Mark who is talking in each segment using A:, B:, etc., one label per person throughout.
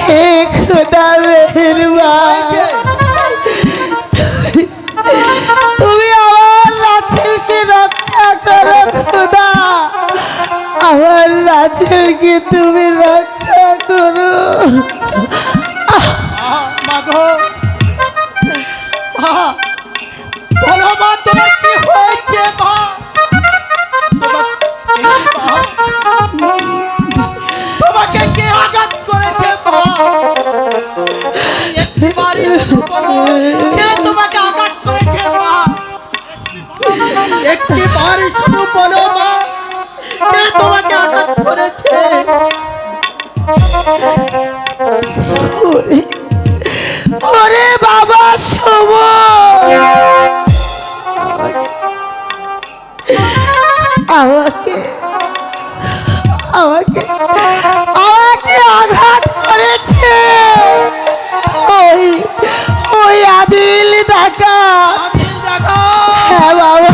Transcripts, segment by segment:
A: হে খুদা মেহেরবান, তুমি আমার রাসেলকে রক্ষা করো খুদা, আমার রাসেলকে তুমি রক্ষা করো।
B: মাগো মা, বলো মা তোমার কি হয়েছে মা? তোমাকে কে আঘাত করেছে মা? একবারই বলো, কে তোমাকে আঘাত করেছে মা? একবারই শুধু বলো মা, কে তোমাকে আঘাত করেছে?
A: ওরে বাবা সমর, আমাকে আমাকে আমাকে আঘাত করেছে ওই ওই আদিল ডাকাত।
B: আদিল ডাকাত?
A: হ্যাঁ বাবা,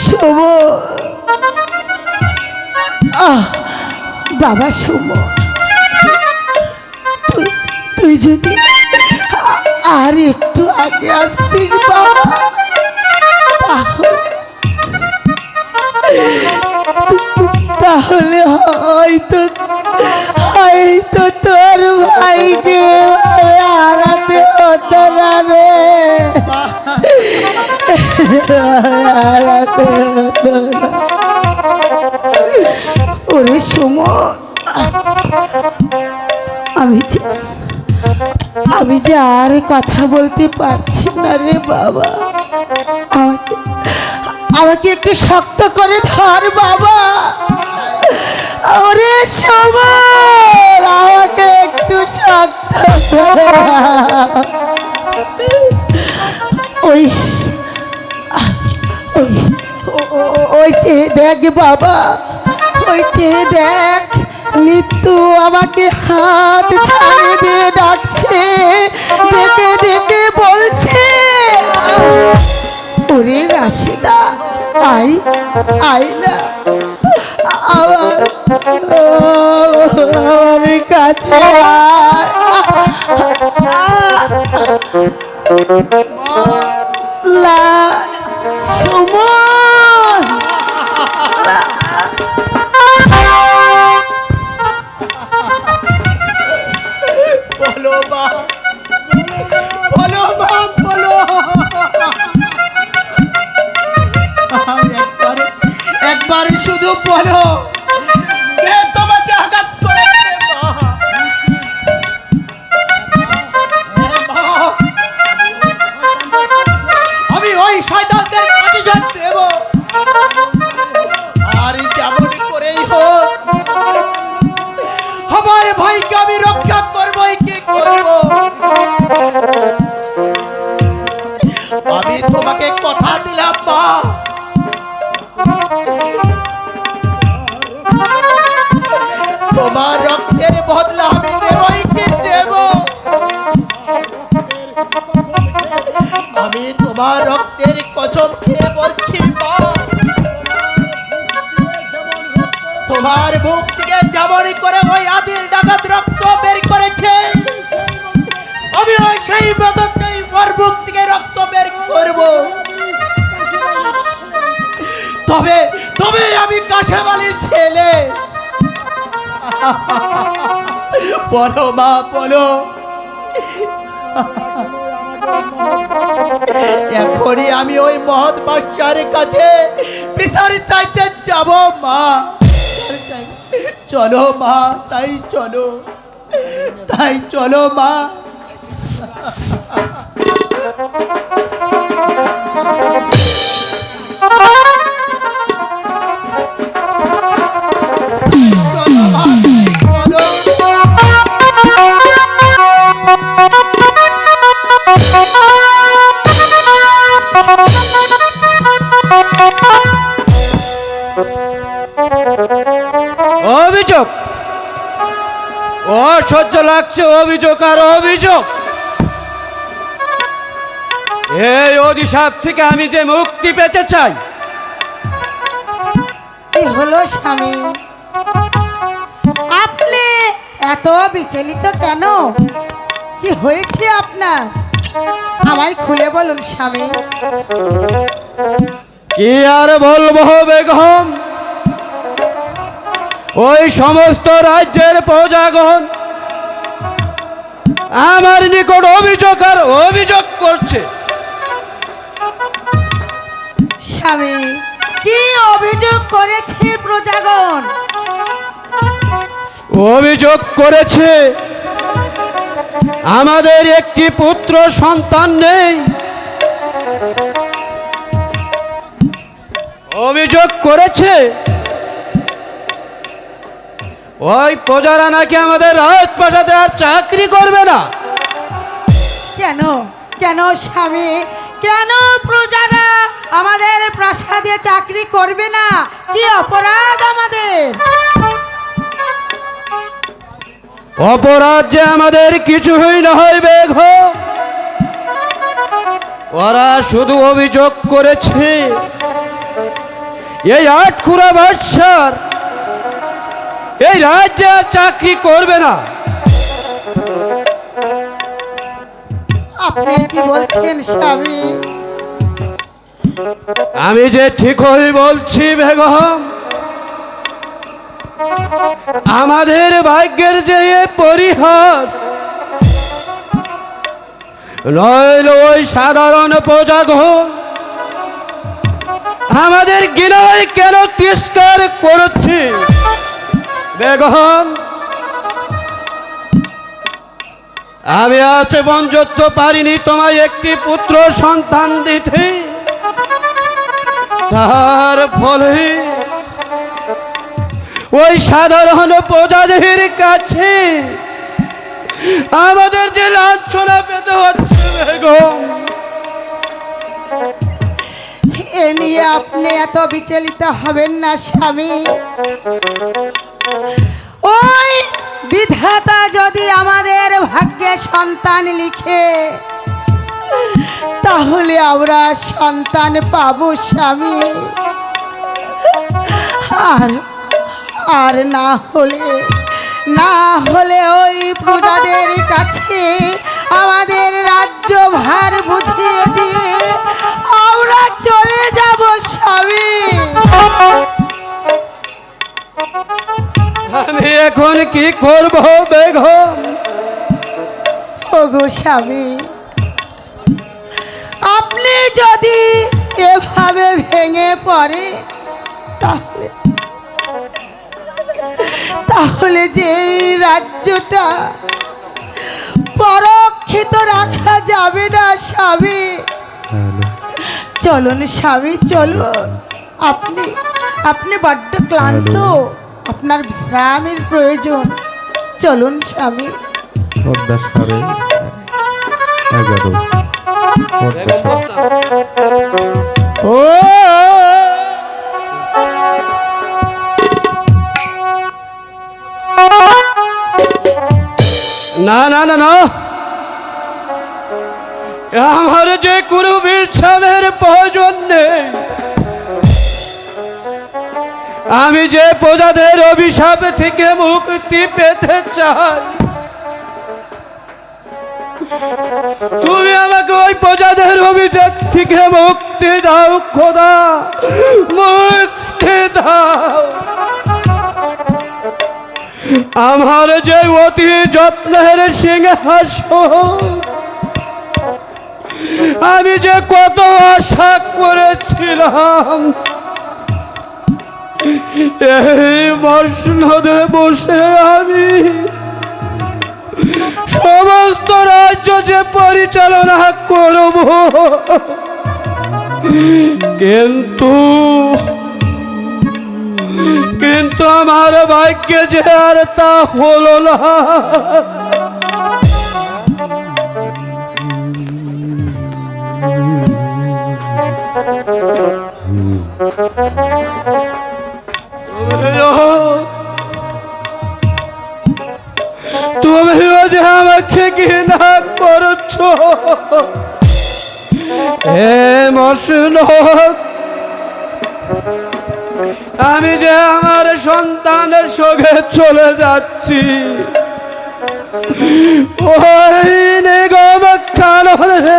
A: সমর, বাবা সমর, তুই যদি আর একটু আগে আসতিস বাবা, তাহলে হয়তো তোর ভাইকে হারাতে হতো না রে, হারাতে হতো না। ওরে সমর, আমি যে আর কথা বলতে পারছি না রে বাবা, আমাকে একটু শক্ত করে ধর বাবা। ওরে সমর, আমাকে একটু শক্ত করে ওই ওই ওই চেয়ে দেখ বাবা, ওই চেয়ে দেখ, মৃত্যু আমাকে হাত ছাড়িয়ে দিয়ে ডাকছে, ডেকে ডেকে বলছে, ওরে রাশিদা আইলা আমার কাছে সমর।
B: বলো মা, বলো মা, বলো। একবারই শুধু বলো, কে তোমাকে আঘাত করেছে মা? আমি ওই শয়তানদের প্রতিশোধ দেব, আর যেমন করেই হোক আমার ভাইকে আমি রক্ষা করবই, কি করব? আমি তোমাকে কথা দিলাম মা, তোমার রক্তের বদলা আমি নেবই, কি নেব? আমি তোমার রক্তের কসম খেয়ে বলছি মা, তোমার বুক থেকে যেমনই করে ওই আদিল ডাকাত রক্ত বের করেছে, আমি ওই সেই মদতকেই ওর বুক থেকে রক্ত বের করব। তবে তবে আমি কাশেম আলীর ছেলে। বলো মা, বলো। এখনই আমি ওই মহৎ বাদশার কাছে বিচার চাইতে যাব মা। চলো মা, তাই চলো মা। চলো মা,
C: অভিযোগ অসহ্য লাগছে, অভিযোগ আর অভিযোগ। এই অভিশাপ থেকে আমি যে মুক্তি পেতে চাই।
A: কি হলো স্বামী, আপনি এত বিচলিত কেন? কি হয়েছে আপনার? আমায় খুলে বলুন স্বামী।
C: কি আর বলবো বেগম, ওই সমস্ত রাজ্যের প্রজাগণ আমার নিকট অভিযোগ করছে।
A: স্বামী, কি অভিযোগ করেছে প্রজাগণ?
C: অভিযোগ করেছে আমাদের একটি পুত্র সন্তান নেই। অভিযোগ করেছে ওই প্রজারা নাকি আমাদের রাজপ্রাসাদে আর চাকরি করবে না।
A: কেন কেন স্বামী, কেন প্রজারা আমাদের প্রাসাদে চাকরি করবে না? কি অপরাধ আমাদের?
C: অপরাধ যে আমাদের কিছুই না হয় বেগম, ওরা শুধু অভিযোগ করেছে এই আটখুরা বাদশার এই রাজ্যে আর চাকরি করবে না।
A: আপনি কি বলছেন স্বামী?
C: আমি যে ঠিকই বলছি বেগম, আমাদের ভাগ্যের যে এ পরিহাস, নইল ওই সাধারণ প্রজাগণ আমাদের গিলায় কেন তিরস্কার করছে বেগম। আমি আজ পর্যন্ত পারিনি তোমায় একটি পুত্র সন্তান দিতে, তার ফলে ওই সাধারণ প্রজাদের কাছে আমাদের যে লাঞ্ছনা পেতে হচ্ছে বেগম।
A: এ নিয়ে আপনি এত বিচলিত হবেন না স্বামী। ওই বিধাতা যদি আমাদের ভাগ্যে সন্তান লিখে, তাহলে আমরা সন্তান পাবো স্বামী। আর না হলে ওই প্রজাদের কাছে আমাদের রাজ্য ভার বুঝিয়ে দিয়ে আমরা চলে যাব স্বামী।
C: আমি এখন কি করব বেগম?
A: ওগো স্বামী, আপনি যদি এভাবে ভেঙে পড়ে তাহলে যে এই রাজ্যটা পরক্ষিত রাখা যাবে না স্বামী। চলুন স্বামী, চলুন। আপনি বড্ড ক্লান্ত, আপনার বিশ্রামের প্রয়োজন। চলুন স্বামী।
C: ও না না না না, আমার যে কোনো বিশ্রামের প্রয়োজন নেই। আমি যে প্রজাদের অভিশাপ থেকে মুক্তি পেতে চাই, তুমি আমাকে ওই প্রজাদের অভিশাপ থেকে মুক্তি দাও খোদা, মুক্তি দাও। আমার যে অতি যত্নের সিংহাসন, আমি যে কত আশা করেছিলাম, এই মসনদে বসে আমি সমস্ত রাজ্য যে পরিচালনা করব, কিন্তু আমার ভাগ্যে যে আর তা হলো না। তুমিও যে আমাকে ঘৃণা করছো, হে মসনদ, আমি যে আমার সন্তানের সঙ্গে চলে যাচ্ছি, ওই নিগম কাননে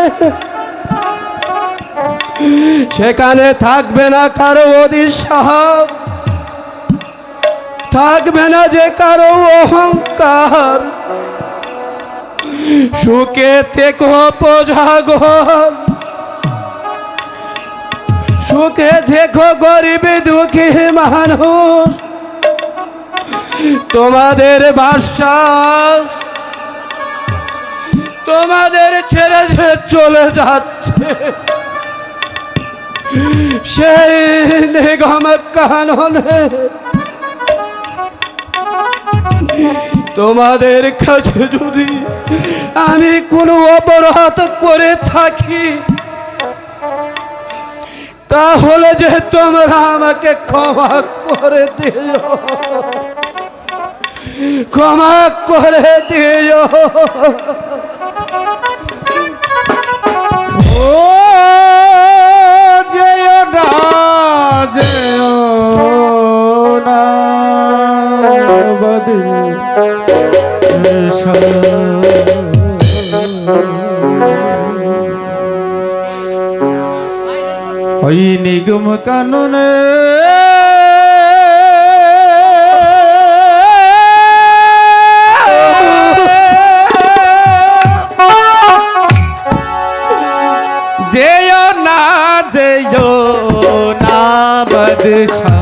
C: সেখানে থাকবে না কারো অধিশাপ, থাকবে না যে কারো অহংকার। সুখে থেকো প্রজাগণ, সুখে দেখো গরিব দুঃখী মানুষ, তোমাদের বাসাস তোমাদের ছেড়ে যে চলে যাচ্ছে, সেই নিগম কাননে তোমাদের কাছে যদি আমি কোনো অপরাধ করে থাকি, তাহলে যে তোমরা আমাকে ক্ষমা করে দিও, ক্ষমা করে দিও।
D: ও যেও না, যেও না বদিল ওই নিগম কাননে যেও না, যেও না বাদশা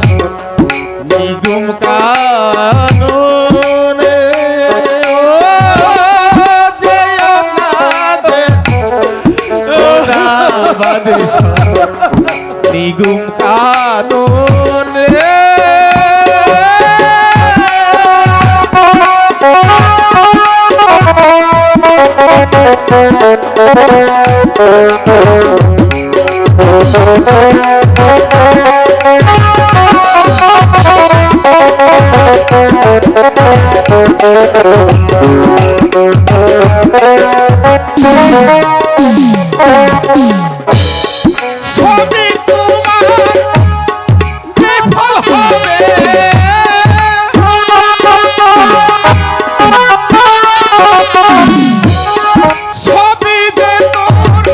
D: নিগম কাননে। ও যেও না, যেও না বাদশা নিগম কাননে। সবই তোমার বিফল হবে, সবই যে তোর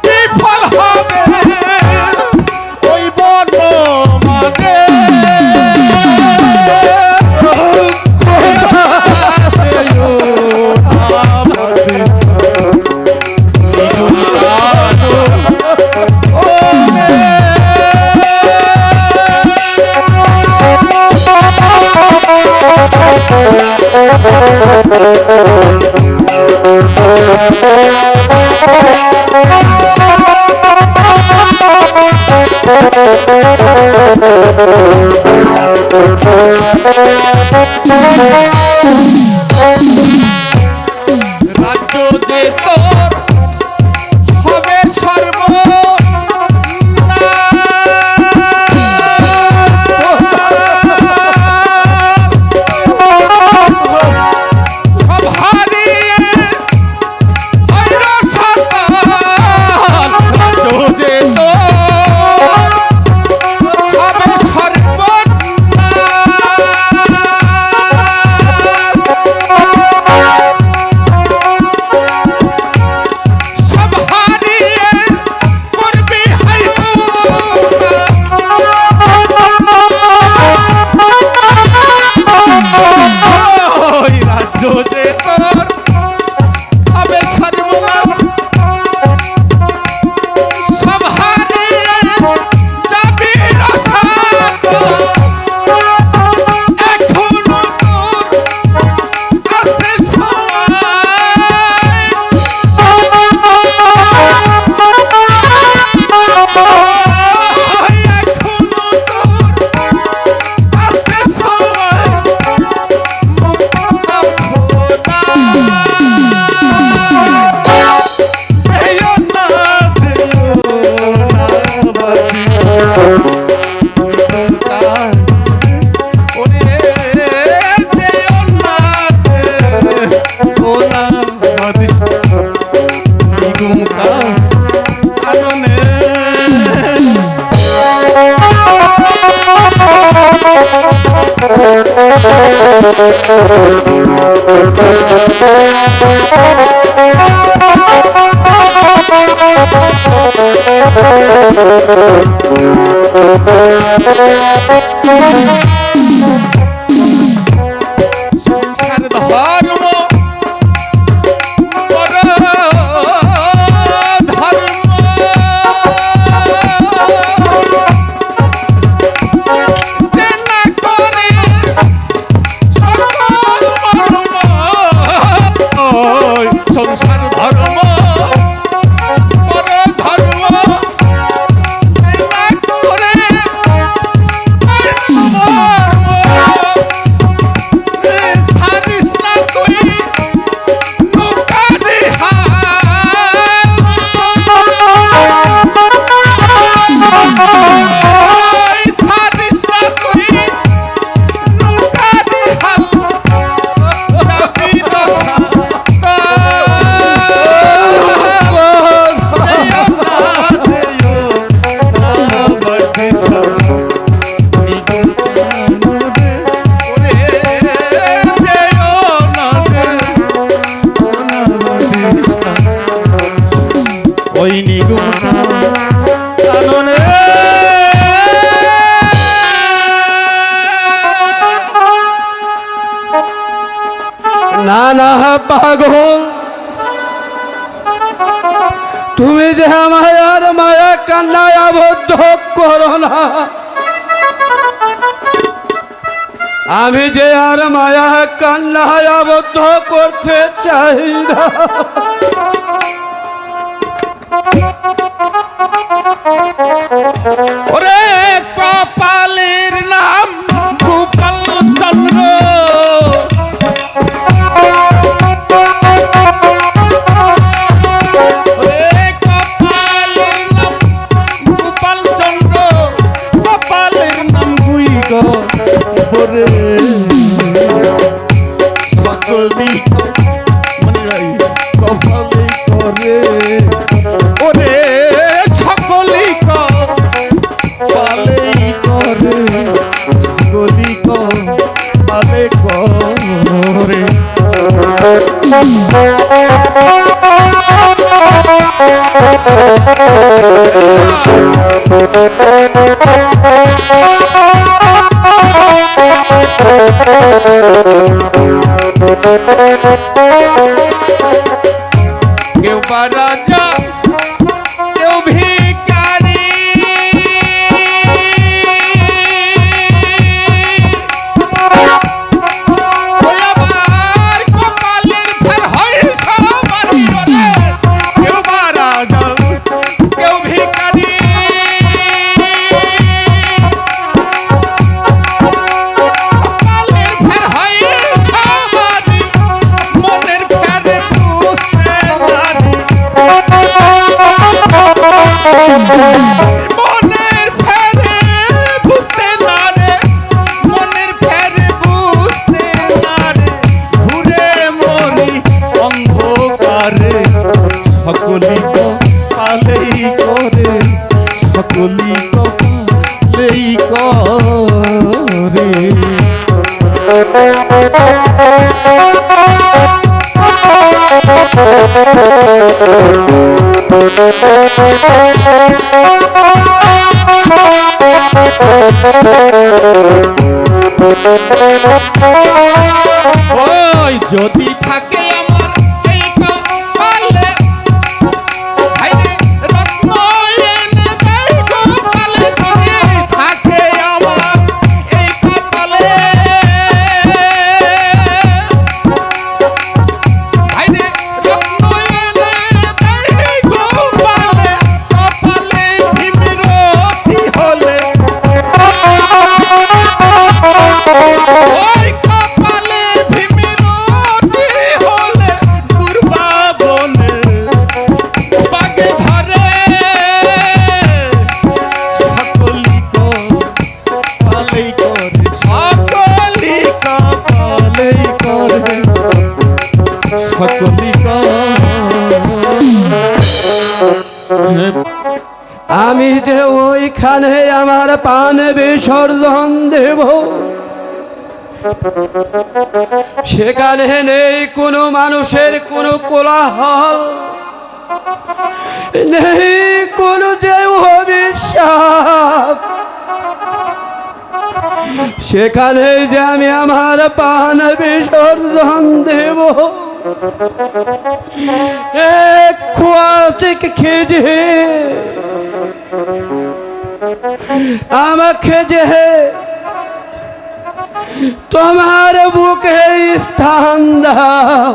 D: বিফল হবে, ওই বন মানে রাজ্য যে তোর হবে সব হারিয়ে হইল সন্তান, রাজ্য যে তোর হবে সর্বনাশ। সংসার ধর্ম পর ধর্ম তেনা করে সকল মর্ম। ওই সংসার ধর্ম পর ধর্ম তেনা করে মর্ম। সারিস না তুই নৌকারি হাল। ওই সারিস না তুই নৌকারি হাল। যাবি না সাতা। যেও না যেও আমার দেশা। ওই নিগুণ কাননে
C: না না পাগল, তুমি যে আমার আর মায়া কান্নায় আবদ্ধ করো না। আমি যে আর মায়া কান্নায় আবদ্ধ করতে চাই না।
D: ওরে কপালের নাম গোপাল চন্দ্র। ওরে কপালের নাম গোপাল চন্দ্র। কপালের নাম গুই গো ওরে সকলি মনে রাই কপালে করে। ওরে সকলি পালেই করে গলি পালে করে। কেউ বা রাজা কেউ ভিখারি। ওই আমার কপালের ফের হয় সবারই ওরে। কেউ বা রাজা কেউ ভিখারি। কপালের ফের হয় সবারই। মনের ফেরে বুঝতে নারী। মনের ফেরে বুঝতে না রে। মনের ফেরে বুঝতে না রে। ঘুরে মরি অন্ধকারে সকলি পালেই করে। সকলি পালেই করে। ওই যদি থাকে আমার এই কপালে ভাইরে রত্ন এনে দেয় গোপালে। যদি থাকে আমার এই কপালে ভাইরে রত্ন এনে দেয় গোপালে। কপালে ভীমরতি হলে ওই কপালে ভীমরতি হলে দুর্বাবনে বাগে ধরে। সকলি কপালেই করে। সকলি কপালেই করে। সকলি
C: আমি যে ওইখানে আমার পান বিসর্জন দেব, সেখানে নেই কোনো মানুষের কোনো কোলাহল, নেই কোনো যে অভিশাপ। সেখানে যে আমি আমার প্রাণ বিসর্জন দেব, এক খোয়াচিক খেজে আমাকে যে তোমার বুকে স্থান দাও।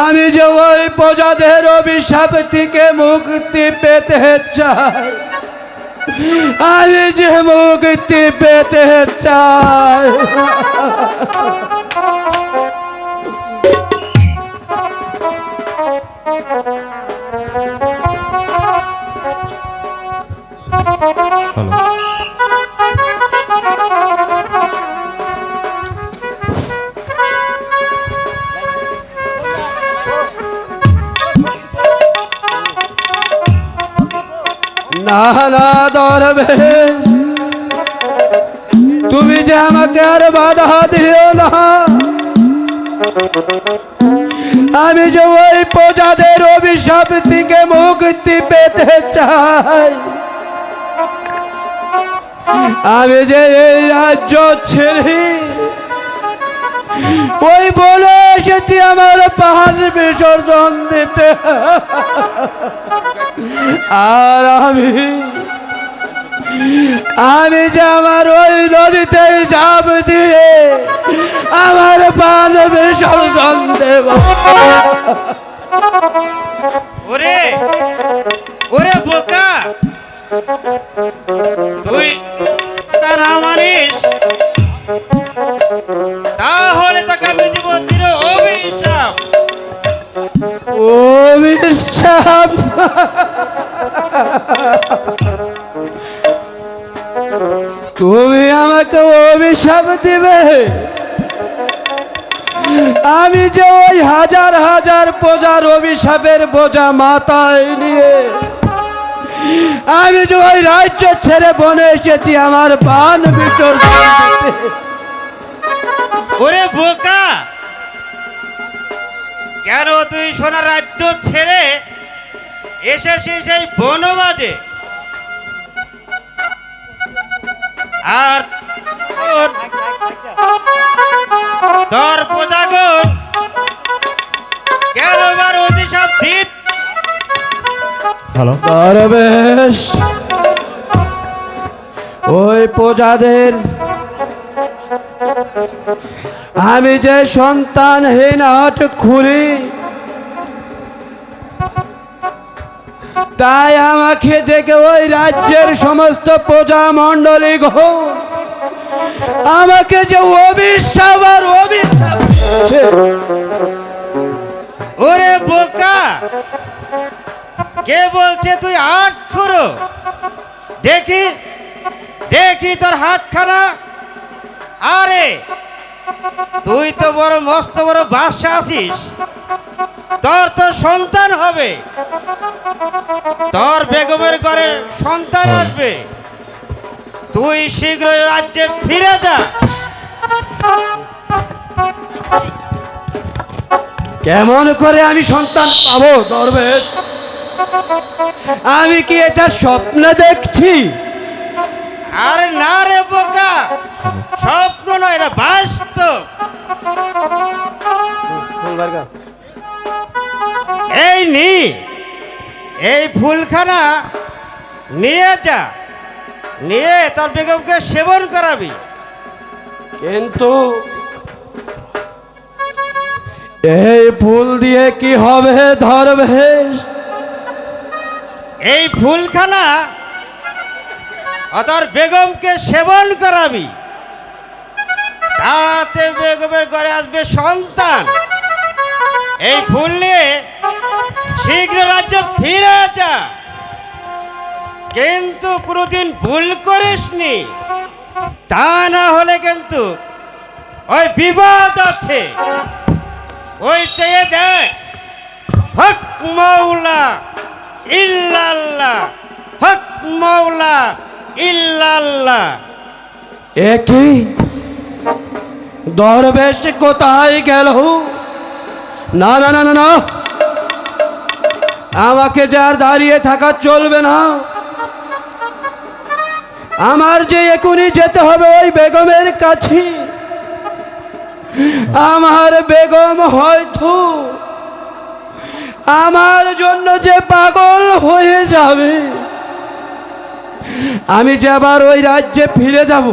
C: আমি যে ওই প্রজাদের অভিশাপ থেকে মুক্তি পেতে চাই, আমি যে মুক্তি পেতে চাই। না না দরবেশ, তুমি যে আমাকে আর বাধা দিও না। আমি যে ওই প্রজাদের অভিশাপ থেকে মুক্তি পেতে চাই, আমি যে এই রাজ্য ছেড়ে ওই বলে এসেছি আমার প্রাণ বিসর্জন দিতে। আর আমি যে আমার ওই নদীতে ঝাঁপ দিয়ে আমার প্রাণ বিসর্জন দেব।
E: ওরে ওরে বোকা, তুই কথা না মানিস তাহলে তাকে আমি দিব চির অভিশাপ।
C: অভিশাপ? তুমি আমাকে অভিশাপ দিবে? আমি যে ওই হাজার হাজার প্রজার অভিশাপের বোঝা মাথায় নিয়ে আমি যে ওই রাজ্য ছেড়ে বনে এসেছি আমার প্রাণ বিসর্জন দিতে।
E: ওরে বোকা, কেন তুই সোনার রাজ্য ছেড়ে এসেছিস এই বনবাজে? আর তোর প্রজাগণ কেন বার অভিশাপ দিত?
C: দরবেশ, ওই প্রজাদের আমি যে সন্তানহীন হাট খুলি, তাই আমাকে দেখে ওই রাজ্যের সমস্ত প্রজা মণ্ডলী গো আমাকে যে অভিশাপ আর অভিশাপ।
E: ওরে বোকা, কে বলছে তুই আট খুঁড়ো? দেখি দেখি তোর হাতখানা। আরে তুই তো বড় মস্ত বড় বাদশা আছিস, তোর তো সন্তান হবে, তোর বেগমের ঘরে সন্তান আসবে। তুই শীঘ্রই রাজ্যে ফিরে যা।
C: কেমন করে আমি সন্তান পাবো দরবেশ? আমি কি এটা স্বপ্ন দেখছি?
E: আরে না রে বোকা, স্বপ্ন নয়, এটা বাস্তব। এই নি, এই ফুলখানা নিয়ে যা, নিয়ে তোর বেগমকে সেবন করাবি।
C: কিন্তু এই ফুল দিয়ে কি হবে দরবেশ?
E: এই ফুলখানা তোর বেগমকে সেবন করাবি, তাতে বেগমের ঘরে আসবে সন্তান। এই ফুল নিয়ে শীঘ্র রাজ্যে ফিরে যা, কিন্তু কোনোদিন ভুল করিসনি, তা না হলে কিন্তু ওই বিবাদ আছে। ওই চেয়ে দেখ, হক মাওলা ইল্লাল্লাহ, হক মাওলা ইল্লাল্লাহ।
C: একই দরবেশ কোথায় গেল? না না না না না, আমাকে যার দাঁড়িয়ে থাকা চলবে না। আমার যে এখনই যেতে হবে ওই বেগমের কাছে। আমার বেগম হয়তো আমার জন্য যে পাগল হয়ে যাবে। আমি যে আবার ওই রাজ্যে ফিরে যাব।